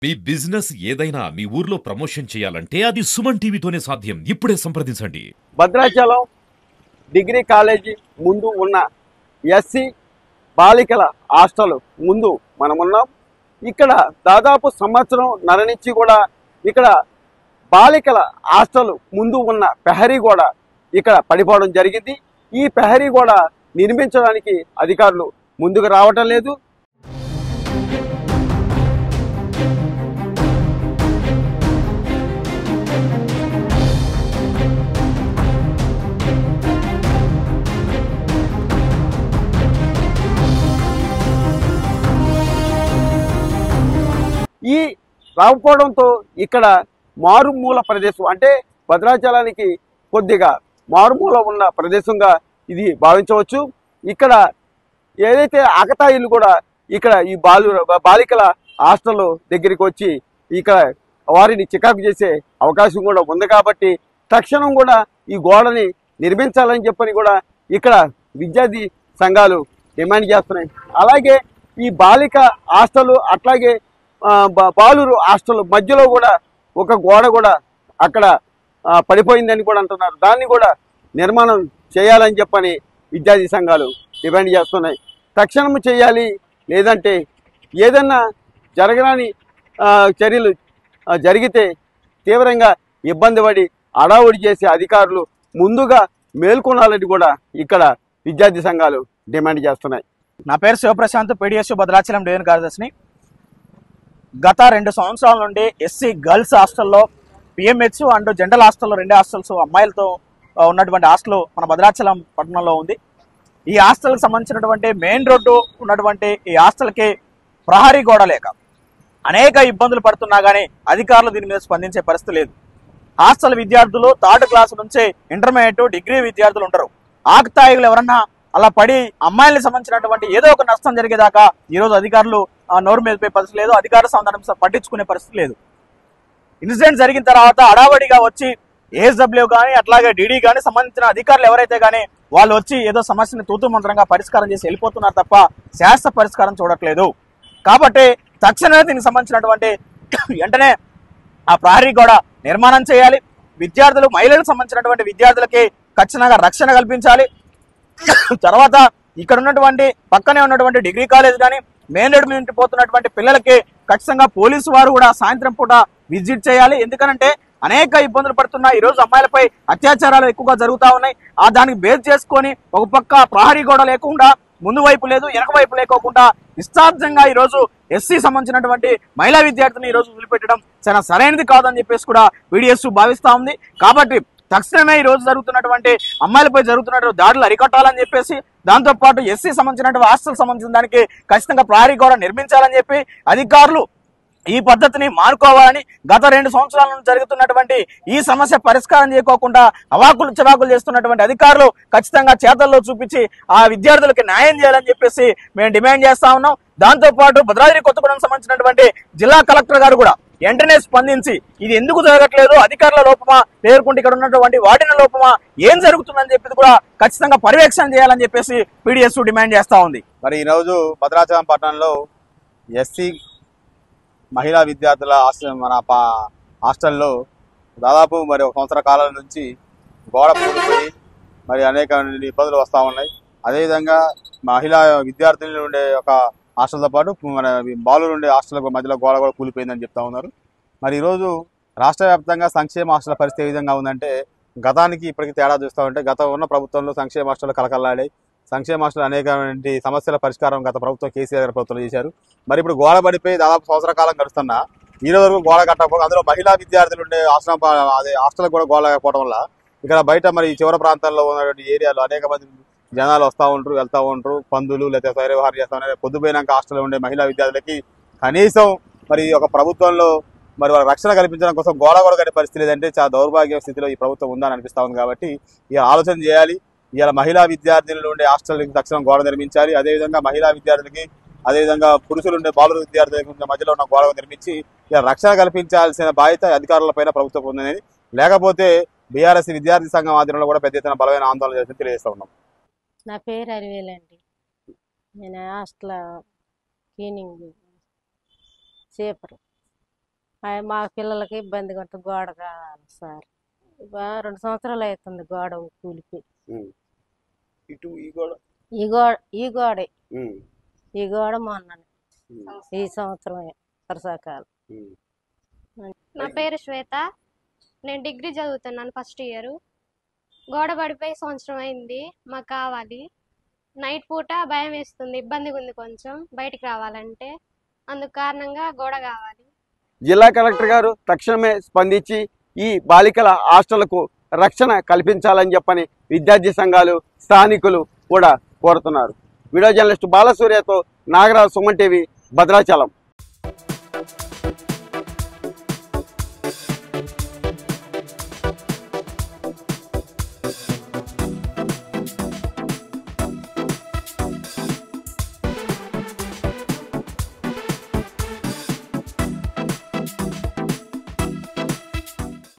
మీ business ఏదైనా మీ ఊర్లో promotion చేయాలంటే అది సుమన్ టీవీతోనే సాధ్యం. ఇప్పుడే సంప్రదించండి. భద్రాచలం డిగ్రీ కాలేజీ ముందు ఉన్న ఎస్సీ బాలికల హాస్టల్ ముందు మనమున్నాం. ఇక్కడ దాదాపు సంవత్సరం నుంచి కూడా ఇక్కడ బాలికల హాస్టల్ ముందు ఉన్న ప్రహరీ గోడ ఇక్కడ పడిపోవడం జరిగింది. ఈ ప్రహరీ గోడ నిర్మించడానికి అధికారులు ముందుకు రావటం లేదు. ఈ రాకపోవడంతో ఇక్కడ మారుమూల ప్రదేశం, అంటే భద్రాచలానికి కొద్దిగా మారుమూల ఉన్న ప్రదేశంగా ఇది భావించవచ్చు. ఇక్కడ ఏదైతే ఆకతాయిలు కూడా ఇక్కడ ఈ బాలికల హాస్టల్ దగ్గరికి వచ్చి ఇక్కడ వారిని చికాకు చేసే అవకాశం కూడా ఉంది. కాబట్టి తక్షణం కూడా ఈ గోడని నిర్మించాలని చెప్పని కూడా ఇక్కడ విద్యార్థి సంఘాలు డిమాండ్ చేస్తున్నాయి. అలాగే ఈ బాలిక హాస్టల్ అట్లాగే బాలురు హాస్టల్ మధ్యలో కూడా ఒక గోడ కూడా అక్కడ పడిపోయిందని కూడా అంటున్నారు. దాన్ని కూడా నిర్మాణం చేయాలని చెప్పని విద్యార్థి సంఘాలు డిమాండ్ చేస్తున్నాయి. తక్షణం చేయాలి, లేదంటే ఏదన్నా జరగరాని చర్యలు జరిగితే తీవ్రంగా ఇబ్బంది పడి అడావుడి చేసే అధికారులు ముందుగా మేల్కొనాలని కూడా ఇక్కడ విద్యార్థి సంఘాలు డిమాండ్ చేస్తున్నాయి. నా పేరు శివప్రశాంత్, పీడిఎస్ భద్రాచలం డివిజన్ కార్యదర్శిని. గత 2 సంవత్సరాల నుండి ఎస్సీ గర్ల్స్ హాస్టల్లో పిఎంహెచ్ అండ్ జనరల్ హాస్టల్లో 2 హాస్టల్స్ అమ్మాయిలతో ఉన్నటువంటి హాస్టల్ మన భద్రాచలం పట్టణంలో ఉంది. ఈ హాస్టల్కి సంబంధించినటువంటి మెయిన్ రోడ్డు ఉన్నటువంటి ఈ హాస్టల్కి ప్రహరీ గోడ లేక అనేక ఇబ్బందులు పడుతున్నా కానీ అధికారులు దీని మీద స్పందించే పరిస్థితి లేదు. హాస్టల్ విద్యార్థులు 3rd క్లాస్ నుంచి ఇంటర్మీడియట్, డిగ్రీ విద్యార్థులు ఉంటారు. ఆకతాయిలు ఎవరన్నా అలా పడి అమ్మాయిలకు సంబంధించినటువంటి ఏదో ఒక నష్టం జరిగేదాకా ఈరోజు అధికారులు నోరు మెదిపే పరిస్థితి లేదు, అధికార సంధానం పట్టించుకునే పరిస్థితి లేదు. ఇన్సిడెంట్ జరిగిన తర్వాత అడావడిగా వచ్చి ఏఎస్డబ్ల్యూ కానీ అట్లాగే డీడీ కానీ సంబంధించిన అధికారులు ఎవరైతే కానీ వాళ్ళు వచ్చి ఏదో సమస్యని తూతు మంత్రంగా పరిష్కారం చేసి వెళ్ళిపోతున్నారు తప్ప శాశ్వత పరిష్కారం చూడట్లేదు. కాబట్టి తక్షణమే దీనికి సంబంధించినటువంటి వెంటనే ఆ ప్రహరీ కూడా నిర్మాణం చేయాలి. విద్యార్థులు, మహిళలకు సంబంధించినటువంటి విద్యార్థులకి ఖచ్చితంగా రక్షణ కల్పించాలి. తర్వాత ఇక్కడ ఉన్నటువంటి పక్కనే ఉన్నటువంటి డిగ్రీ కాలేజ్ కానీ మెయిన్ రోడ్ మీద పోతున్నటువంటి పిల్లలకి ఖచ్చితంగా పోలీసు వారు కూడా సాయంత్రం పూట విజిట్ చేయాలి. ఎందుకంటే అనేక ఇబ్బందులు పడుతున్నా ఈరోజు అమ్మాయిలపై అత్యాచారాలు ఎక్కువగా జరుగుతూ ఉన్నాయి. దానికి బేస్ చేసుకొని ఒక పక్క ప్రహరీ గోడ లేకుండా ముందు వైపు లేదు, వెనక వైపు లేకోకుండా నిశ్చార్థంగా ఈరోజు ఎస్సీ సంబంధించినటువంటి మహిళా విద్యార్థిని ఈరోజు వదిలిపెట్టడం చాలా సరైనది కాదని చెప్పేసి కూడా వీడియోస్ భావిస్తా ఉంది. కాబట్టి తక్షణమే ఈ రోజు జరుగుతున్నటువంటి అమ్మాయిలపై జరుగుతున్నటువంటి దాడులు అరికట్టాలని చెప్పేసి, దాంతో పాటు ఎస్సీ సంబంధించినటువంటి హాస్టల్ సంబంధించిన దానికి ఖచ్చితంగా ప్రహరీ గోడ నిర్మించాలని చెప్పి అధికారులు ఈ పద్ధతిని మానుకోవాలని, గత 2 సంవత్సరాల నుంచి జరుగుతున్నటువంటి ఈ సమస్య పరిష్కారం చేయకోకుండా అవాకులు చవాకులు చేస్తున్నటువంటి అధికారులు ఖచ్చితంగా చేతల్లో చూపించి ఆ విద్యార్థులకి న్యాయం చేయాలని చెప్పేసి మేము డిమాండ్ చేస్తా ఉన్నాం. దాంతో పాటు భద్రాద్రి కొత్తగూడెం సంబంధించినటువంటి జిల్లా కలెక్టర్ గారు కూడా వెంటనే స్పందించి ఇది ఎందుకు జరగట్లేదు, అధికారుల లోపమా లేకుంటే ఇక్కడ ఉన్నటువంటి వార్డెన్ లోపమా, ఏం జరుగుతుందని చెప్పి కూడా ఖచ్చితంగా పర్యవేక్షణ చేయాలని చెప్పేసి పీడిఎస్ డిమాండ్ చేస్తా ఉంది. మరి ఈరోజు భద్రాచలం పట్టణంలో ఎస్సీ మహిళా విద్యార్థుల హాస్టల్లో దాదాపు మరి 1 సంవత్సర కాలం నుంచి గోడ కూలిపోయి మరి అనేక ఇబ్బందులు వస్తూ ఉన్నాయి. అదేవిధంగా మహిళా విద్యార్థులు ఉండే ఒక హాస్టల్తో పాటు మన బాలురు ఉండే హాస్టల్ మధ్యలో గోడ కూడా కూలిపోయిందని చెప్తా ఉన్నారు. మరి ఈరోజు రాష్ట్ర వ్యాప్తంగా సంక్షేమ హాస్టల్ పరిస్థితి ఏ విధంగా ఉందంటే గతానికి ఇప్పటికీ తేడా చూస్తూ ఉంటే గత ఉన్న ప్రభుత్వంలో సంక్షేమ హాస్టల్ కలకల్లాడాయి. సంక్షేమ హాస్టల్ అనేక సమస్యల పరిష్కారం గత ప్రభుత్వం కేసీఆర్ ప్రభుత్వం చేశారు. మరి ఇప్పుడు గోడ పడిపోయి దాదాపు సంవత్సర కాలం గడుస్తున్నా ఈ రోజు వరకు గోడ కట్టకపోతే అందులో మహిళా విద్యార్థులు ఉండే హాస్టల్ కూడా గోడ లేకపోవడం వల్ల ఇక్కడ బయట మరి చివరి ప్రాంతాల్లో ఉన్నటువంటి ఏరియాలో అనేక మంది జనాలు వస్తూ ఉంటారు, వెళ్తూ ఉంటారు, పందులు లేదా స్వైరవిహారం చేస్తూ ఉన్నారు. పొద్దుపోయినాక హాస్టల్లో ఉండే మహిళా విద్యార్థులకి కనీసం మరి ఒక ప్రభుత్వంలో మరి వాళ్ళ రక్షణ కల్పించడం కోసం గోడ కూడా కట్టే పరిస్థితి లేదంటే చాలా దౌర్భాగ్య స్థితిలో ఈ ప్రభుత్వం ఉందని అనిపిస్తూ ఉంది. కాబట్టి ఇక ఆలోచన చేయాలి. ఇవాళ మహిళా విద్యార్థులు ఉండే హాస్టల్కి తక్షణం గోడ నిర్మించాలి. అదేవిధంగా మహిళా విద్యార్థులకి, అదేవిధంగా పురుషులు ఉండే బాలుర విద్యార్థుల మధ్యలో ఉన్న గోడ నిర్మించి ఇక రక్షణ కల్పించాల్సిన బాధ్యత అధికారులపైన ప్రభుత్వం ఉందని, లేకపోతే బీఆర్ఎస్ విద్యార్థి సంఘం ఆధ్వర్యంలో కూడా పెద్ద ఎత్తున బలమైన ఆందోళన చేసి తెలియజేస్తా ఉన్నాం. నా పేరు అరివేలండి. నేను హాస్టల్ క్లీనింగ్ చేపరు. మా పిల్లలకి ఇబ్బందిగా ఉంటుంది, గోడ కావాలి సార్. 2 సంవత్సరాలు అవుతుంది గోడ కూలిపోయి. ఇటు ఈ గోడ ఈ గోడే ఈ గోడ మొన్న ఈ సంవత్సరం వర్షాకాలం. నా పేరు శ్వేత, నేను డిగ్రీ చదువుతున్నాను, ఫస్ట్ ఇయర్. గోడ పడిపోయి సంవత్సరం అయింది, మాకు కావాలి. నైట్ పూట భయం వేస్తుంది, ఇబ్బందిగా ఉంది కొంచెం బయటికి రావాలంటే, అందుకు కారణంగా గోడ కావాలి. జిల్లా కలెక్టర్ గారు తక్షణమే స్పందించి ఈ బాలికల హాస్టళ్లకు రక్షణ కల్పించాలని చెప్పని విద్యార్థి సంఘాలు, స్థానికులు కూడా కోరుతున్నారు. వీడియో జర్నలిస్ట్ బాలసూర్యతో నాగరాజు, సుమన్ టీవీ, భద్రాచలం.